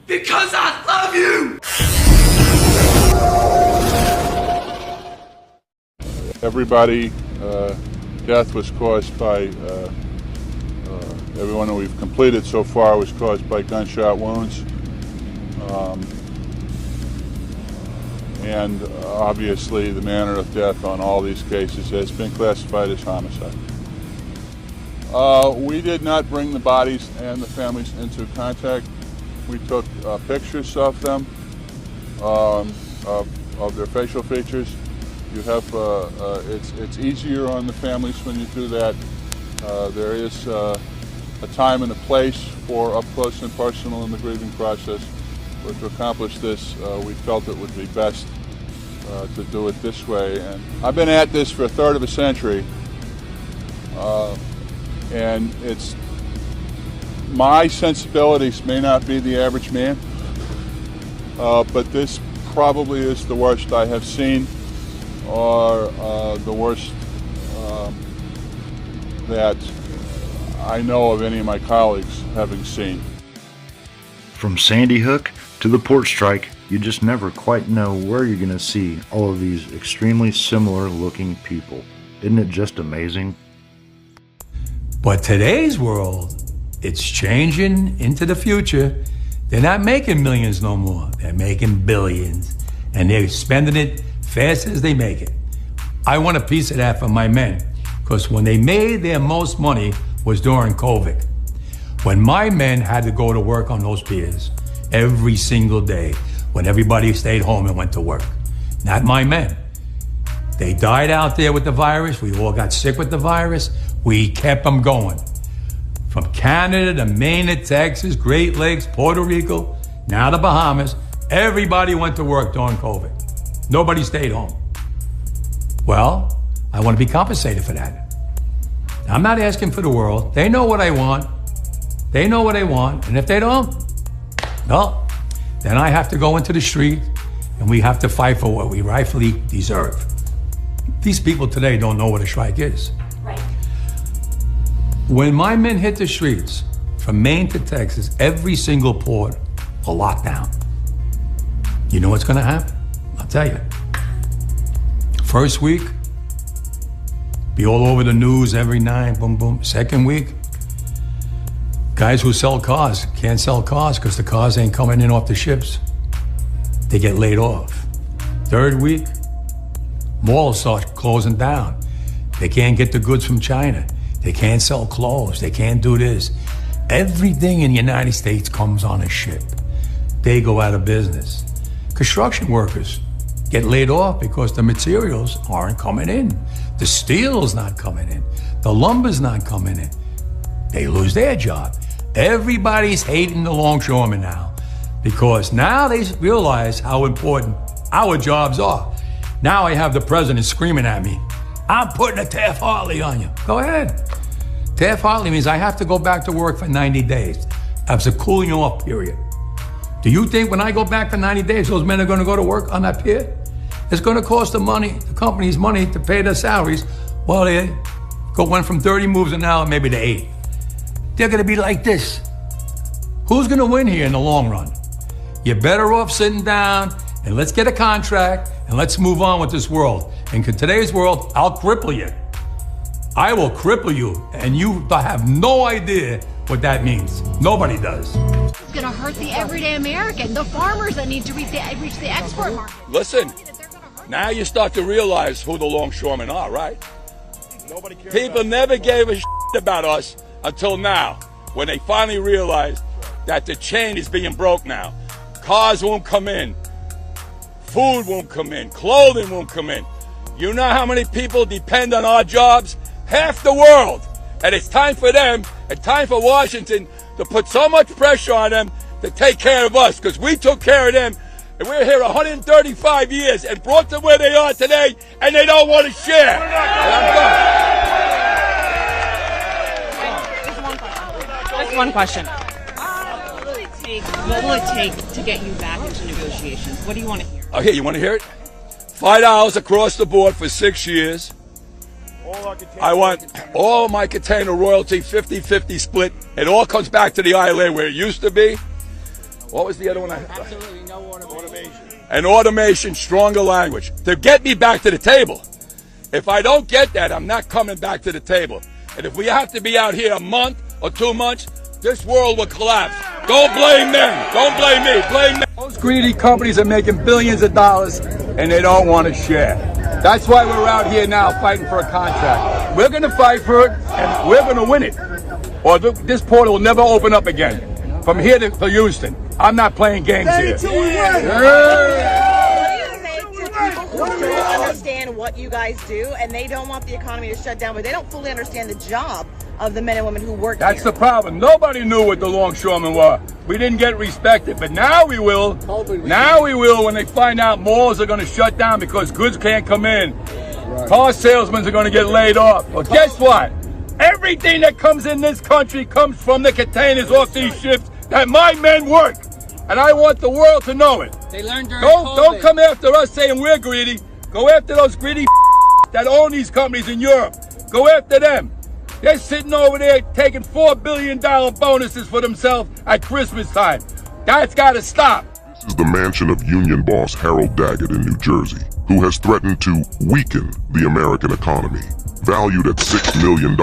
Because I love you! Everybody, death was caused by, everyone that we've completed so far was caused by gunshot wounds. And obviously the manner of death on all these cases has been classified as homicide. We did not bring the bodies and the families into contact. We took pictures of them, of their facial features. You have, it's easier on the families when you do that. There is a time and a place for up close and personal in the grieving process. But to accomplish this, we felt it would be best to do it this way. And I've been at this for a third of a century, and it's my sensibilities may not be the average man, but this probably is the worst I have seen, or the worst that I know of any of my colleagues having seen. From Sandy Hook to the port strike, you just never quite know where you're going to see all of these extremely similar looking people. Isn't it just amazing? But today's world, it's changing into the future. They're not making millions no more. They're making billions. And they're spending it fast as they make it. I want a piece of that for my men, because when they made their most money was during COVID. When my men had to go to work on those piers every single day, when everybody stayed home and went to work. Not my men. They died out there with the virus. We all got sick with the virus. We kept them going. From Canada to Maine to Texas, Great Lakes, Puerto Rico, now the Bahamas, everybody went to work during COVID. Nobody stayed home. Well, I want to be compensated for that. I'm not asking for the world. They know what I want. They know what I want. And if they don't, well, then I have to go into the street and we have to fight for what we rightfully deserve. These people today don't know what a strike is. Right. When my men hit the streets, from Maine to Texas, every single port will lock down. You know what's gonna happen? I'll tell you. First week, be all over the news every night, boom, boom. Second week, guys who sell cars can't sell cars because the cars ain't coming in off the ships. They get laid off. Third week, malls start closing down. They can't get the goods from China. They can't sell clothes. They can't do this. Everything in the United States comes on a ship. They go out of business. Construction workers get laid off because the materials aren't coming in. The steel's not coming in. The lumber's not coming in. They lose their job. Everybody's hating the longshoremen now because now they realize how important our jobs are. Now I have the president screaming at me, I'm putting a Taft-Hartley on you. Go ahead. Taft-Hartley means I have to go back to work for 90 days. That's a cooling off period. Do you think when I go back for 90 days, those men are going to go to work on that pier? It's going to cost the company's money to pay their salaries. Well, they went from 30 moves an hour maybe to 8. They're going to be like this. Who's going to win here in the long run? You're better off sitting down and let's get a contract and let's move on with this world. And in today's world, I'll cripple you. I will cripple you, and you have no idea what that means. Nobody does. It's going to hurt the everyday American, the farmers that need to reach the export market. Listen, now you start to realize who the longshoremen are, right? People never gave a shit about us until now, when they finally realized that the chain is being broke now. Cars won't come in. Food won't come in. Clothing won't come in. You know how many people depend on our jobs? Half the world. And it's time for them, and time for Washington to put so much pressure on them to take care of us, because we took care of them, and we're here 135 years and brought them where they are today, and they don't want to share. And I'm done. Just one question. What will it take to get you back into negotiations? What do you want to hear? Okay, you want to hear it? $5 across the board for 6 years. I want all my container royalty 50-50 split. It all comes back to the island where it used to be. What was the other one? Absolutely no automation. And automation, stronger language. To get me back to the table. If I don't get that, I'm not coming back to the table. And if we have to be out here a month or 2 months, this world will collapse. Don't blame them. Don't blame me. Blame them. Those greedy companies are making billions of dollars, and they don't want to share. That's why we're out here now fighting for a contract. We're going to fight for it, and we're going to win it. Or this portal will never open up again. From here to Houston. I'm not playing games here. People who don't understand what you guys do, and they don't want the economy to shut down, but they don't fully understand the job of the men and women who work That's here. the problem. Nobody knew what the longshoremen were. We didn't get respected, but now we will. Now we will when they find out malls are going to shut down because goods can't come in. Car salesmen are going to get laid off. Well, guess what? Everything that comes in this country comes from the containers off these ships that my men work. And I want the world to know it. They learned during Don't come after us saying we're greedy. Go after those greedy that own these companies in Europe. Go after them. They're sitting over there taking $4 billion bonuses for themselves at Christmas time. That's got to stop. This is the mansion of union boss Harold Daggett in New Jersey, who has threatened to weaken the American economy. Valued at $6 million,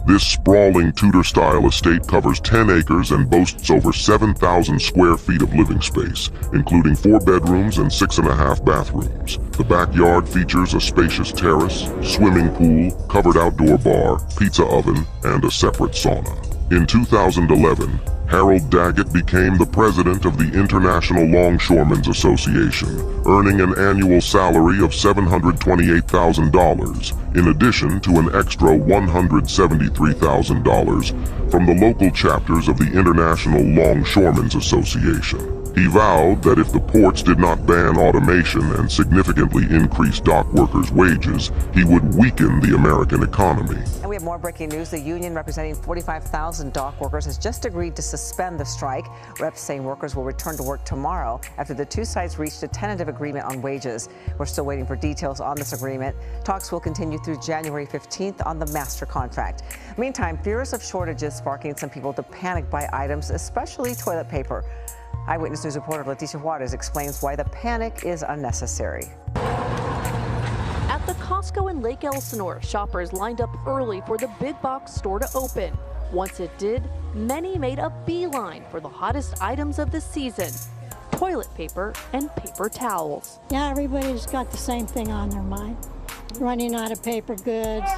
this sprawling Tudor-style estate covers 10 acres and boasts over 7,000 square feet of living space, including 4 bedrooms and 6.5 bathrooms. The backyard features a spacious terrace, swimming pool, covered outdoor bar, pizza oven, and a separate sauna. In 2011, Harold Daggett became the president of the International Longshoremen's Association, earning an annual salary of $728,000, in addition to an extra $173,000 from the local chapters of the International Longshoremen's Association. He vowed that if the ports did not ban automation and significantly increase dock workers' wages, he would weaken the American economy. And we have more breaking news. The union representing 45,000 dock workers has just agreed to suspend the strike. Reps saying workers will return to work tomorrow after the two sides reached a tentative agreement on wages. We're still waiting for details on this agreement. Talks will continue through January 15th on the master contract. Meantime, fears of shortages sparking some people to panic buy items, especially toilet paper. Eyewitness News reporter Leticia Juarez explains why the panic is unnecessary. At the Costco in Lake Elsinore, shoppers lined up early for the big box store to open. Once it did, many made a beeline for the hottest items of the season: toilet paper and paper towels. Yeah, everybody's got the same thing on their mind. Running out of paper goods.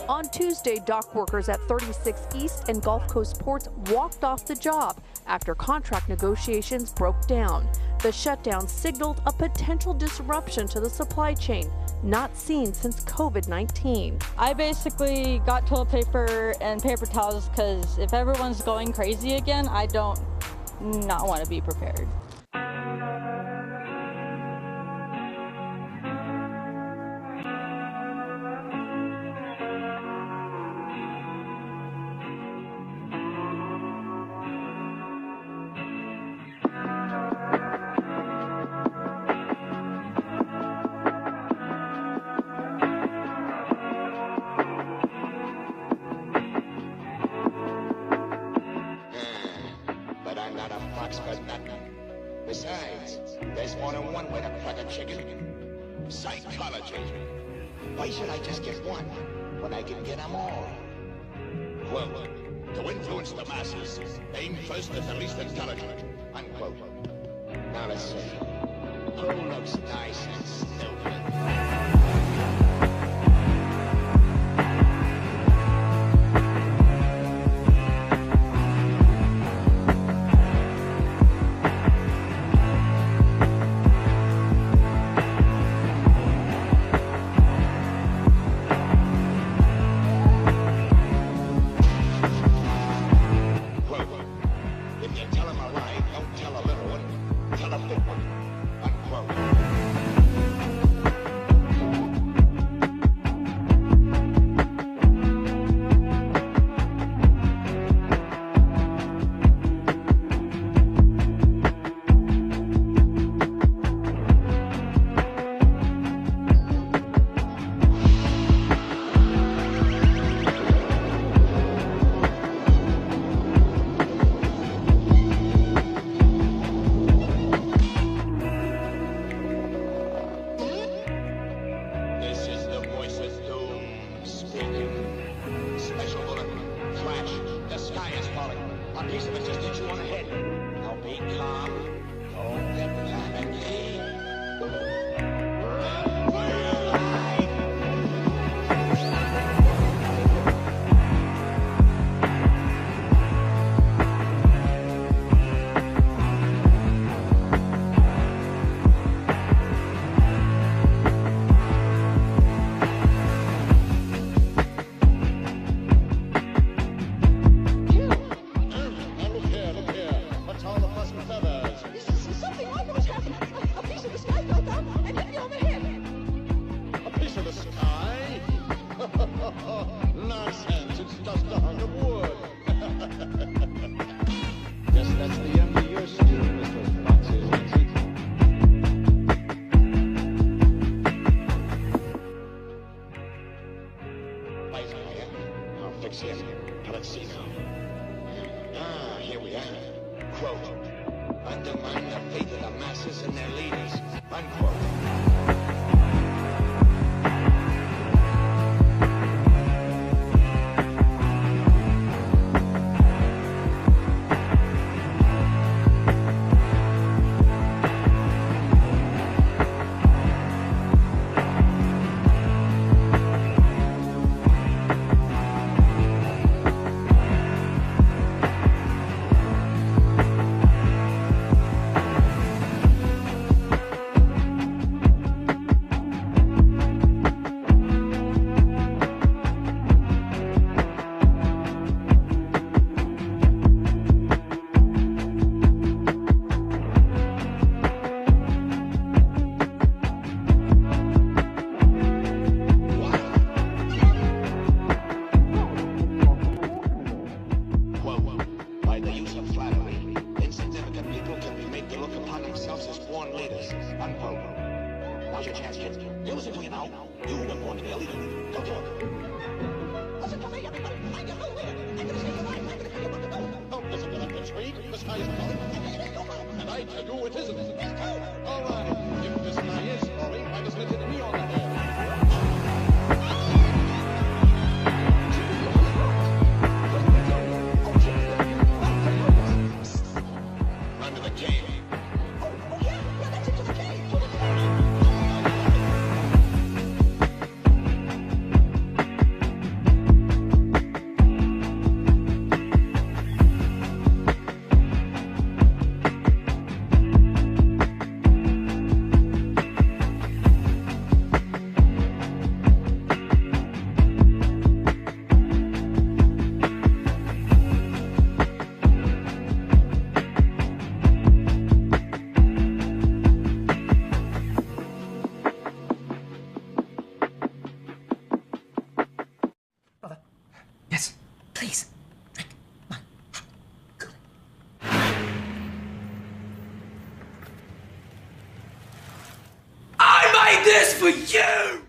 On Tuesday, dock workers at 36 East and Gulf Coast ports walked off the job after contract negotiations broke down. The shutdown signaled a potential disruption to the supply chain, not seen since COVID-19. I basically got toilet paper and paper towels because if everyone's going crazy again, I don't not want to be prepared. Besides, there's more than one way to pluck a chicken. Psychology. Why should I just get one when I can get them all? Quote, to influence the masses, aim first at the least intelligent. Unquote. Now let's see. Who looks nice and stupid? A piece of it just hit you on the head. Now be calm. Don't get panicky. Run for your life. Nonsense, it's just a hunk of wood. Guess that's the end of your stew, Mr. Foxy Lancy. Wait, I'll fix him. Now let's see now. Here we are. Quote, undermine the faith of the masses and their leaders. Unquote. Now's your chance, kids. Use it till you know. You were born to be a leader. Go do it. Listen to me, everybody. Find your leader. I'm going to save your life. I'm going to tell you what to do. Oh, isn't it a pitch read? The sky is falling. And I tell you it isn't. All right. If the sky is falling, why doesn't it hit me on the head? Run to the cave. Yes, please. Drink my Kool-Aid. I made this for you!